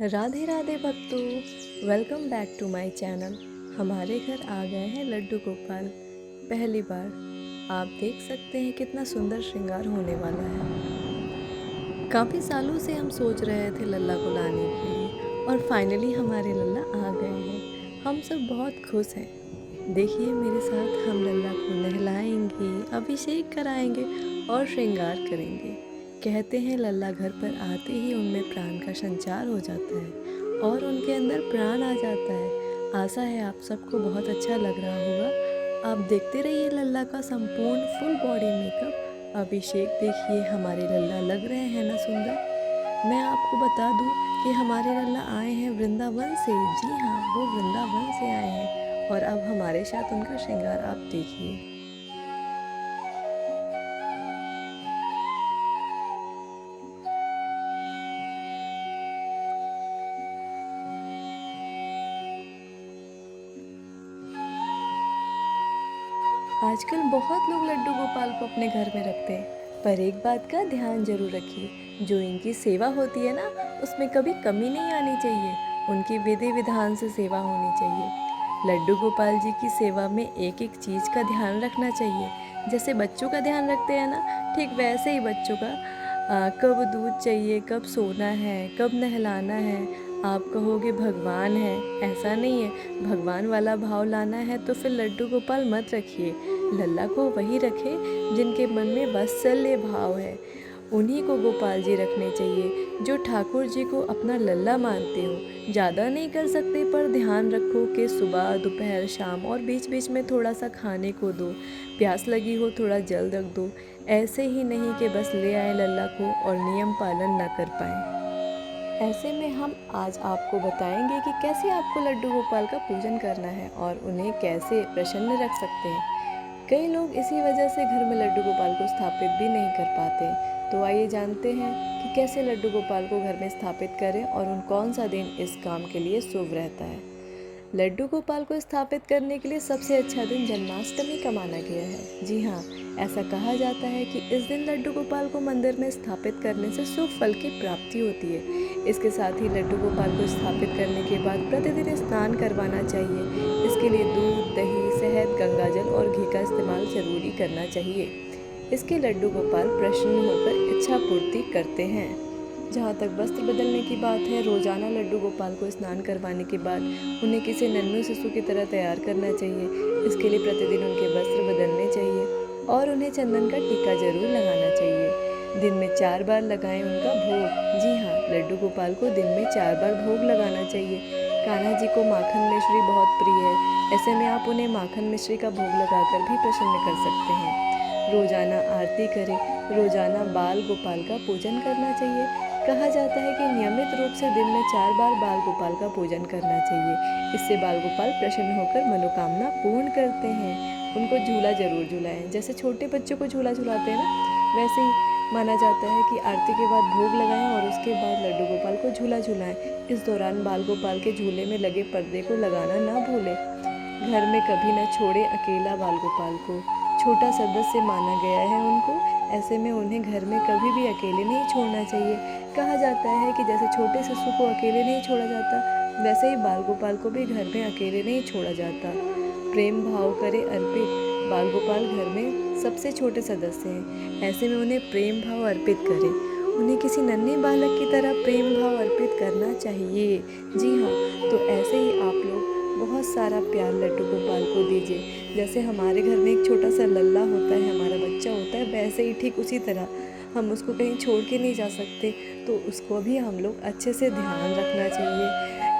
राधे राधे भक्तों, welcome back to my channel. हमारे घर आ गए हैं लड्डू गोपाल पहली बार। आप देख सकते हैं कितना सुंदर श्रृंगार होने वाला है। काफ़ी सालों से हम सोच रहे थे लल्ला को लाने के लिए और फाइनली हमारे लल्ला आ गए हैं। हम सब बहुत खुश हैं। देखिए मेरे साथ, हम लल्ला को नहलाएंगे, अभिषेक कराएंगे और श्रृंगार करेंगे। कहते हैं लल्ला घर पर आते ही उनमें प्राण का संचार हो जाता है और उनके अंदर प्राण आ जाता है। आशा है आप सबको बहुत अच्छा लग रहा होगा। आप देखते रहिए लल्ला का संपूर्ण फुल बॉडी मेकअप। अभिषेक देखिए, हमारे लल्ला लग रहे हैं ना सुंदर। मैं आपको बता दूं कि हमारे लल्ला आए हैं वृंदावन से। जी हाँ, वो वृंदावन से आए हैं और अब हमारे साथ उनका श्रृंगार आप देखिए। आजकल बहुत लोग लड्डू गोपाल को अपने घर में रखते हैं, पर एक बात का ध्यान जरूर रखिए, जो इनकी सेवा होती है ना, उसमें कभी कमी नहीं आनी चाहिए। उनकी विधि विधान से सेवा होनी चाहिए। लड्डू गोपाल जी की सेवा में एक एक चीज़ का ध्यान रखना चाहिए। जैसे बच्चों का ध्यान रखते हैं ना, ठीक वैसे ही बच्चों का कब दूध चाहिए, कब सोना है, कब नहलाना है। आप कहोगे भगवान है, ऐसा नहीं है। भगवान वाला भाव लाना है तो फिर लड्डू गोपाल मत रखिए। लल्ला को वही रखे जिनके मन में वात्सल्य भाव है। उन्हीं को गोपाल जी रखने चाहिए, जो ठाकुर जी को अपना लल्ला मानते हो। ज़्यादा नहीं कर सकते, पर ध्यान रखो कि सुबह, दोपहर, शाम और बीच बीच में थोड़ा सा खाने को दो। प्यास लगी हो थोड़ा जल रख दो। ऐसे ही नहीं कि बस ले आए लल्ला को और नियम पालन ना कर पाए। ऐसे में हम आज आपको बताएंगे कि कैसे आपको लड्डू गोपाल का पूजन करना है और उन्हें कैसे प्रसन्न रख सकते हैं। कई लोग इसी वजह से घर में लड्डू गोपाल को स्थापित भी नहीं कर पाते। तो आइए जानते हैं कि कैसे लड्डू गोपाल को घर में स्थापित करें और उन कौन सा दिन इस काम के लिए शुभ रहता है। लड्डू गोपाल को स्थापित करने के लिए सबसे अच्छा दिन जन्माष्टमी का माना गया है। जी हाँ, ऐसा कहा जाता है कि इस दिन लड्डू गोपाल को मंदिर में स्थापित करने से शुभ फल की प्राप्ति होती है। इसके साथ ही लड्डू गोपाल को स्थापित करने के बाद प्रतिदिन स्नान करवाना चाहिए। इसके लिए दूध, दही, शहद, गंगाजल और घी का इस्तेमाल जरूरी करना चाहिए। इसके लड्डू गोपाल प्रसन्न होकर इच्छा पूर्ति करते हैं। जहाँ तक वस्त्र बदलने की बात है, रोजाना लड्डू गोपाल को स्नान करवाने के बाद उन्हें किसी नन्हे शिशु की तरह तैयार करना चाहिए। इसके लिए प्रतिदिन उनके वस्त्र बदलने चाहिए और उन्हें चंदन का टीका जरूर लगाना चाहिए। दिन में 4 बार लगाएं उनका भोग। जी हाँ, लड्डू गोपाल को दिन में 4 बार भोग लगाना चाहिए। कान्हा जी को माखन मिश्री बहुत प्रिय है। ऐसे में आप उन्हें माखन मिश्री का भोग लगाकर भी प्रसन्न कर सकते हैं। रोजाना आरती करें। रोजाना बाल गोपाल का पूजन करना चाहिए। कहा जाता है कि नियमित रूप से दिन में 4 बार बाल गोपाल का पूजन करना चाहिए। इससे बाल गोपाल प्रसन्न होकर मनोकामना पूर्ण करते हैं। उनको झूला जरूर झुलाएं। जैसे छोटे बच्चों को झूला झुलाते हैं ना, वैसे ही माना जाता है कि आरती के बाद भोग लगाएं और उसके बाद लड्डू गोपाल को झूला झुलाएं। इस दौरान बाल गोपाल के झूले में लगे पर्दे को लगाना ना भूलें। घर में कभी न छोड़े अकेला बाल गोपाल को। छोटा सदस्य माना गया है उनको। ऐसे में उन्हें घर में कभी भी अकेले नहीं छोड़ना चाहिए। कहा जाता है कि जैसे छोटे शिशु को अकेले नहीं छोड़ा जाता, वैसे ही बाल गोपाल को भी घर में अकेले नहीं छोड़ा जाता। प्रेम भाव करे अर्पित। बाल गोपाल घर में सबसे छोटे सदस्य हैं। ऐसे में उन्हें प्रेम भाव अर्पित करें। उन्हें किसी नन्हे बालक की तरह प्रेम भाव अर्पित करना चाहिए। जी हाँ, तो ऐसे ही आप लोग बहुत सारा प्यार लड्डू गोपाल को दीजिए। जैसे हमारे घर में एक छोटा सा लल्ला होता है, हमारा बच्चा होता है, वैसे ही ठीक उसी तरह हम उसको कहीं छोड़ के नहीं जा सकते। तो उसको भी हम लोग अच्छे से ध्यान रखना चाहिए।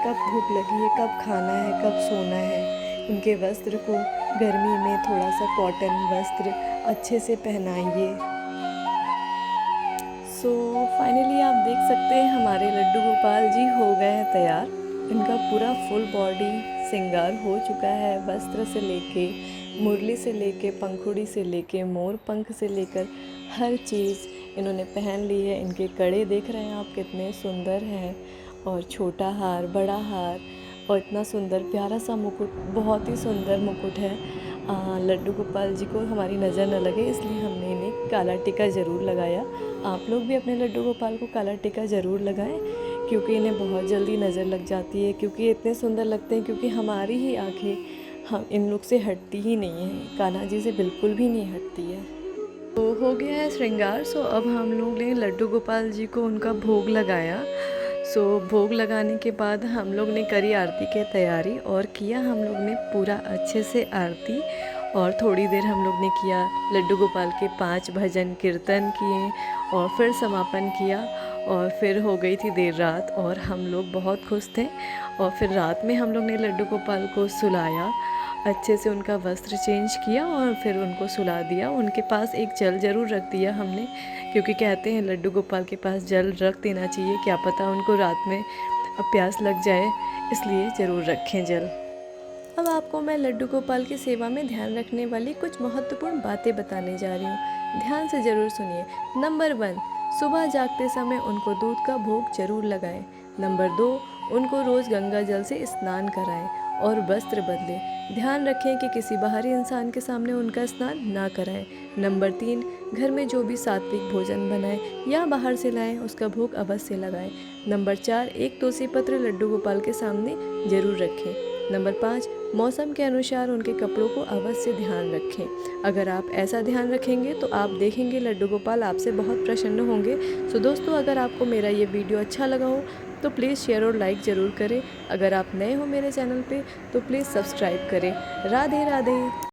कब भूख लगी है, कब खाना है, कब सोना है। उनके वस्त्र को गर्मी में थोड़ा सा कॉटन वस्त्र अच्छे से पहनाइए। फाइनली आप देख सकते हैं हमारे लड्डू गोपाल जी हो गए हैं तैयार। इनका पूरा फुल बॉडी श्रृंगार हो चुका है। वस्त्र से लेके, मुरली से लेके, पंखुड़ी से लेके, मोर पंख से लेकर हर चीज़ इन्होंने पहन ली है। इनके कड़े देख रहे हैं आप कितने सुंदर हैं, और छोटा हार, बड़ा हार और इतना सुंदर प्यारा सा मुकुट, बहुत ही सुंदर मुकुट है। लड्डू गोपाल जी को हमारी नज़र न लगे इसलिए हमने इन्हें काला टीका ज़रूर लगाया। आप लोग भी अपने लड्डू गोपाल को काला टीका ज़रूर लगाएं, क्योंकि इन्हें बहुत जल्दी नज़र लग जाती है, क्योंकि इतने सुंदर लगते हैं, क्योंकि हमारी ही आंखें हम इन लोग से हटती ही नहीं है, कान्हा जी से बिल्कुल भी नहीं हटती है। तो हो गया है श्रृंगार। सो अब हम लोग ने लड्डू गोपाल जी को उनका भोग लगाया। सो भोग लगाने के बाद हम लोग ने करी आरती की तैयारी और किया हम लोग ने पूरा अच्छे से आरती। और थोड़ी देर हम लोग ने किया, लड्डू गोपाल के 5 भजन कीर्तन किए और फिर समापन किया। और फिर हो गई थी देर रात और हम लोग बहुत खुश थे। और फिर रात में हम लोग ने लड्डू गोपाल को सुलाया, अच्छे से उनका वस्त्र चेंज किया और फिर उनको सुला दिया। उनके पास एक जल ज़रूर रख दिया हमने, क्योंकि कहते हैं लड्डू गोपाल के पास जल रख देना चाहिए, क्या पता उनको रात में प्यास लग जाए, इसलिए ज़रूर रखें जल। अब आपको मैं लड्डू गोपाल की सेवा में ध्यान रखने वाली कुछ महत्वपूर्ण बातें बताने जा रही हूँ, ध्यान से ज़रूर सुनिए। नंबर 1, सुबह जागते समय उनको दूध का भोग जरूर लगाएं। नंबर 2, उनको रोज़ गंगा जल से स्नान कराएं और वस्त्र बदलें। ध्यान रखें कि किसी बाहरी इंसान के सामने उनका स्नान ना कराएं। नंबर 3, घर में जो भी सात्विक भोजन बनाएं या बाहर से लाएं उसका भोग अवश्य लगाएं। नंबर 4, एक तुलसी पत्र लड्डू गोपाल के सामने जरूर रखें। नंबर 5, मौसम के अनुसार उनके कपड़ों को अवश्य ध्यान रखें। अगर आप ऐसा ध्यान रखेंगे तो आप देखेंगे लड्डू गोपाल आपसे बहुत प्रसन्न होंगे। सो दोस्तों, अगर आपको मेरा ये वीडियो अच्छा लगा हो तो प्लीज़ शेयर और लाइक ज़रूर करें। अगर आप नए हो मेरे चैनल पे तो प्लीज़ सब्सक्राइब करें। राधे राधे।